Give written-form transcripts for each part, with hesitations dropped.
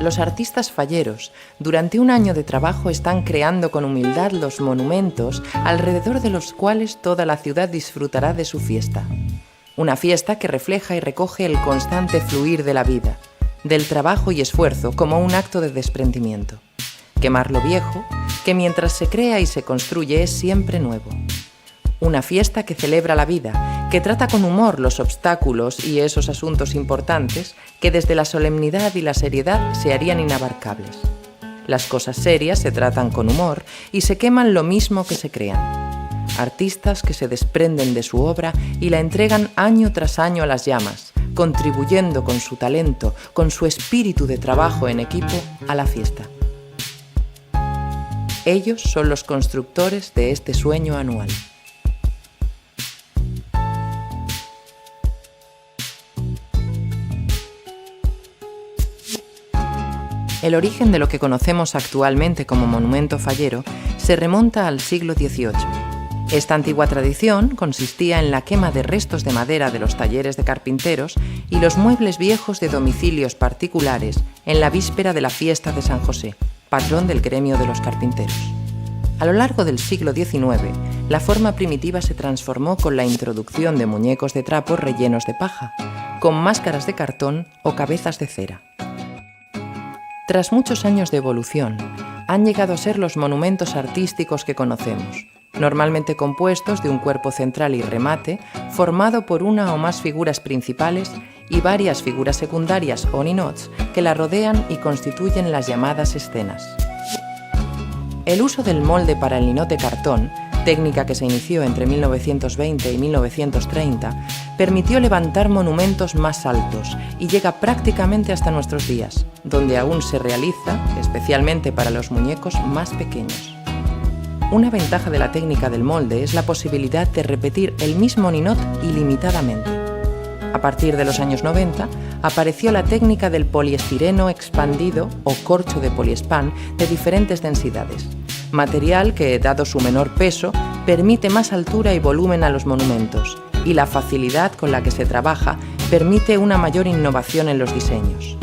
Los artistas falleros, durante un año de trabajo, están creando con humildad los monumentos alrededor de los cuales toda la ciudad disfrutará de su fiesta. Una fiesta que refleja y recoge el constante fluir de la vida, del trabajo y esfuerzo como un acto de desprendimiento. Quemar lo viejo, que mientras se crea y se construye es siempre nuevo. Una fiesta que celebra la vida, que trata con humor los obstáculos y esos asuntos importantes que desde la solemnidad y la seriedad se harían inabarcables. Las cosas serias se tratan con humor y se queman lo mismo que se crean. Artistas que se desprenden de su obra y la entregan año tras año a las llamas, contribuyendo con su talento, con su espíritu de trabajo en equipo a la fiesta. Ellos son los constructores de este sueño anual. El origen de lo que conocemos actualmente como monumento fallero se remonta al siglo XVIII. Esta antigua tradición consistía en la quema de restos de madera de los talleres de carpinteros y los muebles viejos de domicilios particulares en la víspera de la fiesta de San José, patrón del gremio de los carpinteros. A lo largo del siglo XIX, la forma primitiva se transformó con la introducción de muñecos de trapo rellenos de paja, con máscaras de cartón o cabezas de cera. Tras muchos años de evolución, han llegado a ser los monumentos artísticos que conocemos, normalmente compuestos de un cuerpo central y remate, formado por una o más figuras principales y varias figuras secundarias o ninots que la rodean y constituyen las llamadas escenas. El uso del molde para el ninot de cartón, técnica que se inició entre 1920 y 1930, permitió levantar monumentos más altos y llega prácticamente hasta nuestros días, donde aún se realiza, especialmente para los muñecos más pequeños. Una ventaja de la técnica del molde es la posibilidad de repetir el mismo ninot ilimitadamente. A partir de los años 90, apareció la técnica del poliestireno expandido o corcho de poliespán de diferentes densidades, material que, dado su menor peso, permite más altura y volumen a los monumentos, y la facilidad con la que se trabaja permite una mayor innovación en los diseños.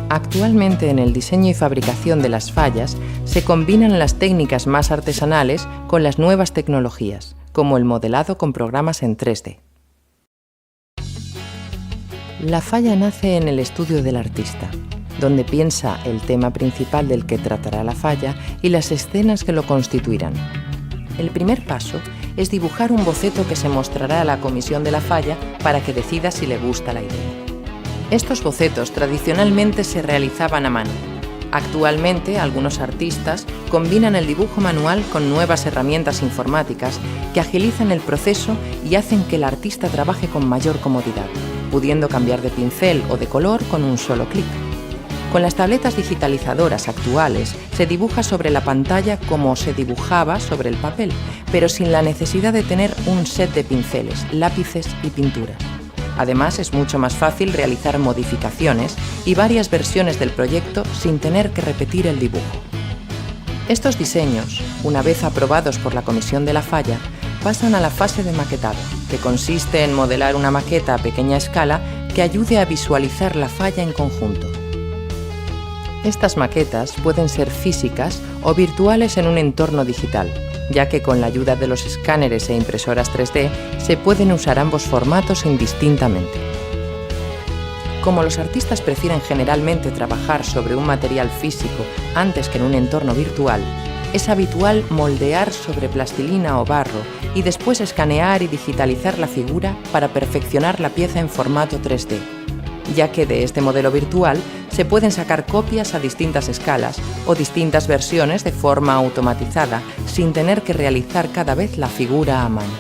Actualmente en el diseño y fabricación de las fallas se combinan las técnicas más artesanales con las nuevas tecnologías, como el modelado con programas en 3D. La falla nace en el estudio del artista, donde piensa el tema principal del que tratará la falla y las escenas que lo constituirán. El primer paso es dibujar un boceto que se mostrará a la comisión de la falla para que decida si le gusta la idea. Estos bocetos tradicionalmente se realizaban a mano. Actualmente, algunos artistas combinan el dibujo manual con nuevas herramientas informáticas que agilizan el proceso y hacen que el artista trabaje con mayor comodidad, pudiendo cambiar de pincel o de color con un solo clic. Con las tabletas digitalizadoras actuales se dibuja sobre la pantalla como se dibujaba sobre el papel, pero sin la necesidad de tener un set de pinceles, lápices y pintura. Además, es mucho más fácil realizar modificaciones y varias versiones del proyecto sin tener que repetir el dibujo. Estos diseños, una vez aprobados por la comisión de la falla, pasan a la fase de maquetado, que consiste en modelar una maqueta a pequeña escala que ayude a visualizar la falla en conjunto. Estas maquetas pueden ser físicas o virtuales en un entorno digital, ya que con la ayuda de los escáneres e impresoras 3D se pueden usar ambos formatos indistintamente. Como los artistas prefieren generalmente trabajar sobre un material físico antes que en un entorno virtual, es habitual moldear sobre plastilina o barro y después escanear y digitalizar la figura para perfeccionar la pieza en formato 3D, ya que de este modelo virtual se pueden sacar copias a distintas escalas o distintas versiones de forma automatizada, sin tener que realizar cada vez la figura a mano.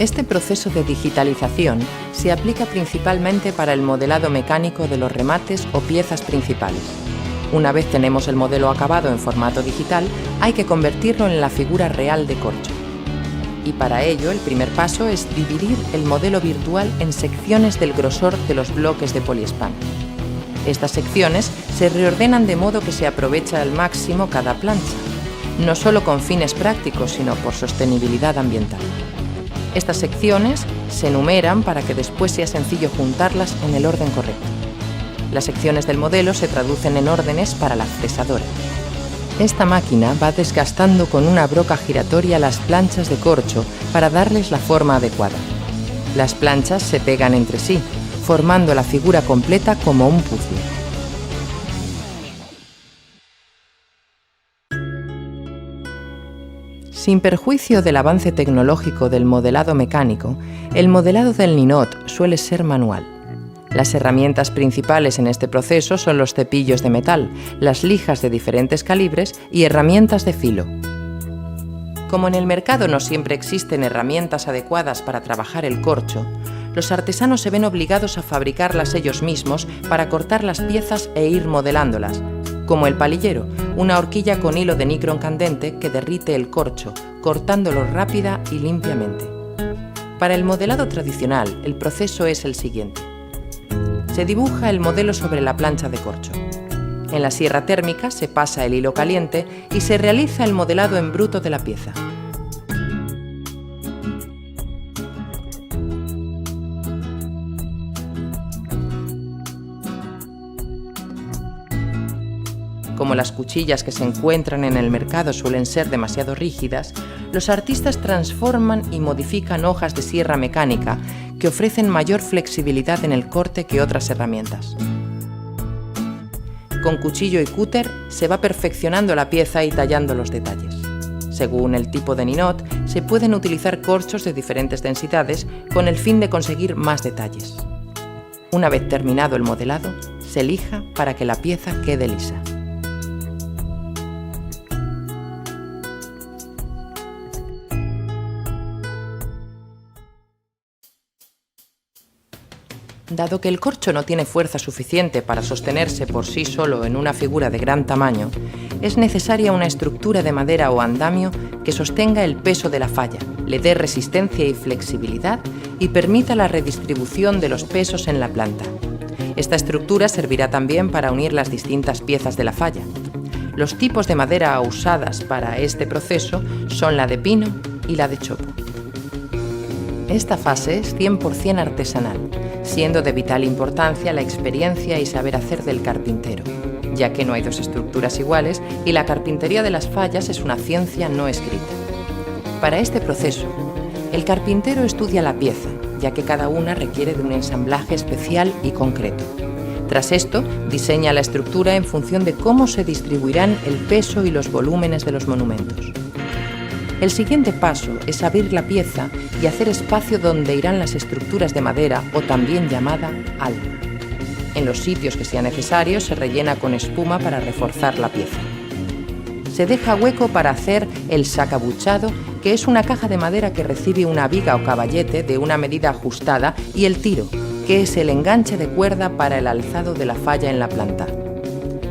Este proceso de digitalización se aplica principalmente para el modelado mecánico de los remates o piezas principales. Una vez tenemos el modelo acabado en formato digital, hay que convertirlo en la figura real de corcho. Y para ello, el primer paso es dividir el modelo virtual en secciones del grosor de los bloques de poliespán. Estas secciones se reordenan de modo que se aprovecha al máximo cada plancha, no solo con fines prácticos, sino por sostenibilidad ambiental. Estas secciones se enumeran para que después sea sencillo juntarlas en el orden correcto. Las secciones del modelo se traducen en órdenes para la fresadora. Esta máquina va desgastando con una broca giratoria las planchas de corcho para darles la forma adecuada. Las planchas se pegan entre sí, formando la figura completa como un puzzle. Sin perjuicio del avance tecnológico del modelado mecánico, el modelado del ninot suele ser manual. Las herramientas principales en este proceso son los cepillos de metal, las lijas de diferentes calibres y herramientas de filo. Como en el mercado no siempre existen herramientas adecuadas para trabajar el corcho, los artesanos se ven obligados a fabricarlas ellos mismos para cortar las piezas e ir modelándolas, como el palillero, una horquilla con hilo de nicrón candente que derrite el corcho, cortándolo rápida y limpiamente. Para el modelado tradicional, el proceso es el siguiente. Se dibuja el modelo sobre la plancha de corcho. En la sierra térmica se pasa el hilo caliente y se realiza el modelado en bruto de la pieza. Como las cuchillas que se encuentran en el mercado suelen ser demasiado rígidas, los artistas transforman y modifican hojas de sierra mecánica que ofrecen mayor flexibilidad en el corte que otras herramientas. Con cuchillo y cúter se va perfeccionando la pieza y tallando los detalles. Según el tipo de ninot, se pueden utilizar corchos de diferentes densidades con el fin de conseguir más detalles. Una vez terminado el modelado, se lija para que la pieza quede lisa. Dado que el corcho no tiene fuerza suficiente para sostenerse por sí solo en una figura de gran tamaño, es necesaria una estructura de madera o andamio que sostenga el peso de la falla, le dé resistencia y flexibilidad y permita la redistribución de los pesos en la planta. Esta estructura servirá también para unir las distintas piezas de la falla. Los tipos de madera usadas para este proceso son la de pino y la de chopo. Esta fase es 100% artesanal, siendo de vital importancia la experiencia y saber hacer del carpintero, ya que no hay dos estructuras iguales y la carpintería de las fallas es una ciencia no escrita. Para este proceso, el carpintero estudia la pieza, ya que cada una requiere de un ensamblaje especial y concreto. Tras esto, diseña la estructura en función de cómo se distribuirán el peso y los volúmenes de los monumentos. El siguiente paso es abrir la pieza y hacer espacio donde irán las estructuras de madera o también llamada alma. En los sitios que sea necesario se rellena con espuma para reforzar la pieza. Se deja hueco para hacer el sacabuchado, que es una caja de madera que recibe una viga o caballete de una medida ajustada, y el tiro, que es el enganche de cuerda para el alzado de la falla en la planta.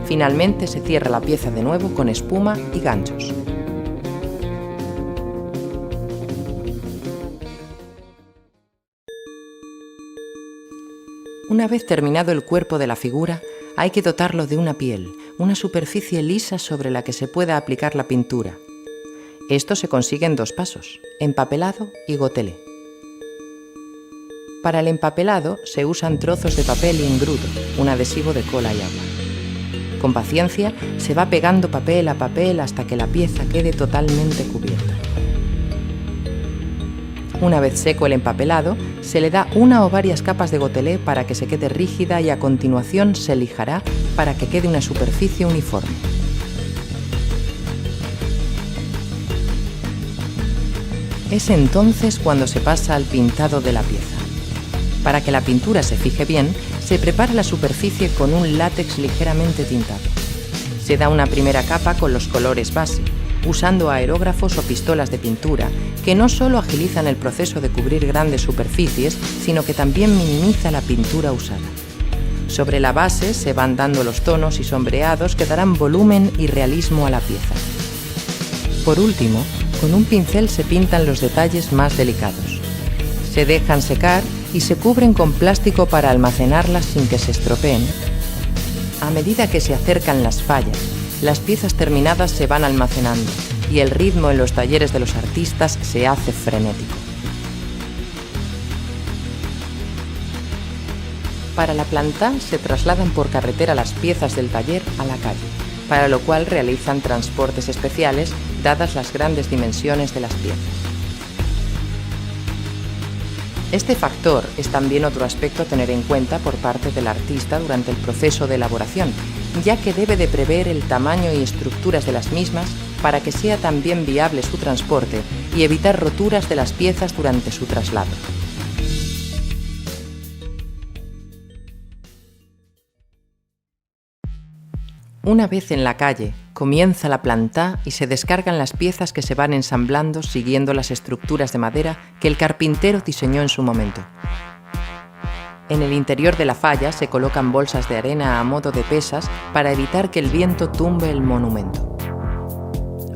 Finalmente se cierra la pieza de nuevo con espuma y ganchos. Una vez terminado el cuerpo de la figura, hay que dotarlo de una piel, una superficie lisa sobre la que se pueda aplicar la pintura. Esto se consigue en 2 pasos, empapelado y gotelé. Para el empapelado se usan trozos de papel y engrudo, un adhesivo de cola y agua. Con paciencia se va pegando papel a papel hasta que la pieza quede totalmente cubierta. Una vez seco el empapelado, se le da una o varias capas de gotelé para que se quede rígida y a continuación se lijará para que quede una superficie uniforme. Es entonces cuando se pasa al pintado de la pieza. Para que la pintura se fije bien, se prepara la superficie con un látex ligeramente tintado. Se da una primera capa con los colores base, usando aerógrafos o pistolas de pintura, que no solo agilizan el proceso de cubrir grandes superficies, sino que también minimiza la pintura usada. Sobre la base se van dando los tonos y sombreados que darán volumen y realismo a la pieza. Por último, con un pincel se pintan los detalles más delicados. Se dejan secar y se cubren con plástico para almacenarlas sin que se estropeen. A medida que se acercan las fallas, las piezas terminadas se van almacenando y el ritmo en los talleres de los artistas se hace frenético. Para la planta se trasladan por carretera las piezas del taller a la calle, para lo cual realizan transportes especiales dadas las grandes dimensiones de las piezas. Este factor es también otro aspecto a tener en cuenta por parte del artista durante el proceso de elaboración, ya que debe de prever el tamaño y estructuras de las mismas para que sea también viable su transporte y evitar roturas de las piezas durante su traslado. Una vez en la calle, comienza la planta y se descargan las piezas que se van ensamblando siguiendo las estructuras de madera que el carpintero diseñó en su momento. En el interior de la falla se colocan bolsas de arena a modo de pesas para evitar que el viento tumbe el monumento.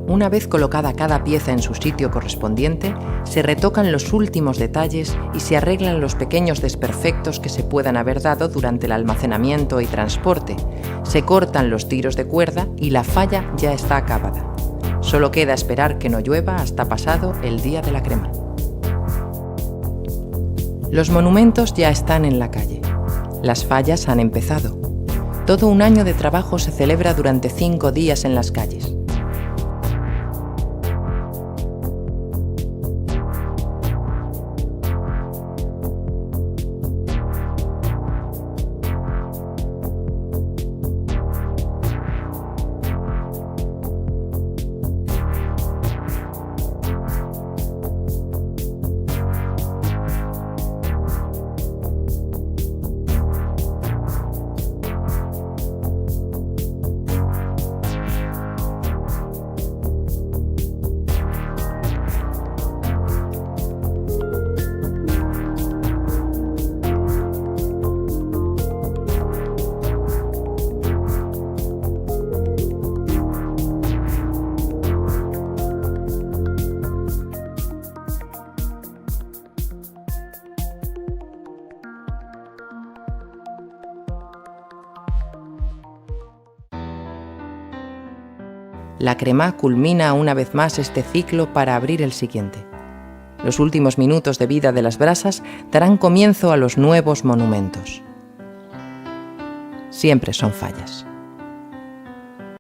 Una vez colocada cada pieza en su sitio correspondiente, se retocan los últimos detalles y se arreglan los pequeños desperfectos que se puedan haber dado durante el almacenamiento y transporte. Se cortan los tiros de cuerda y la falla ya está acabada. Solo queda esperar que no llueva hasta pasado el día de la crema. Los monumentos ya están en la calle. Las fallas han empezado. Todo un año de trabajo se celebra durante 5 días en las calles. La crema culmina una vez más este ciclo para abrir el siguiente. Los últimos minutos de vida de las brasas darán comienzo a los nuevos monumentos. Siempre son fallas.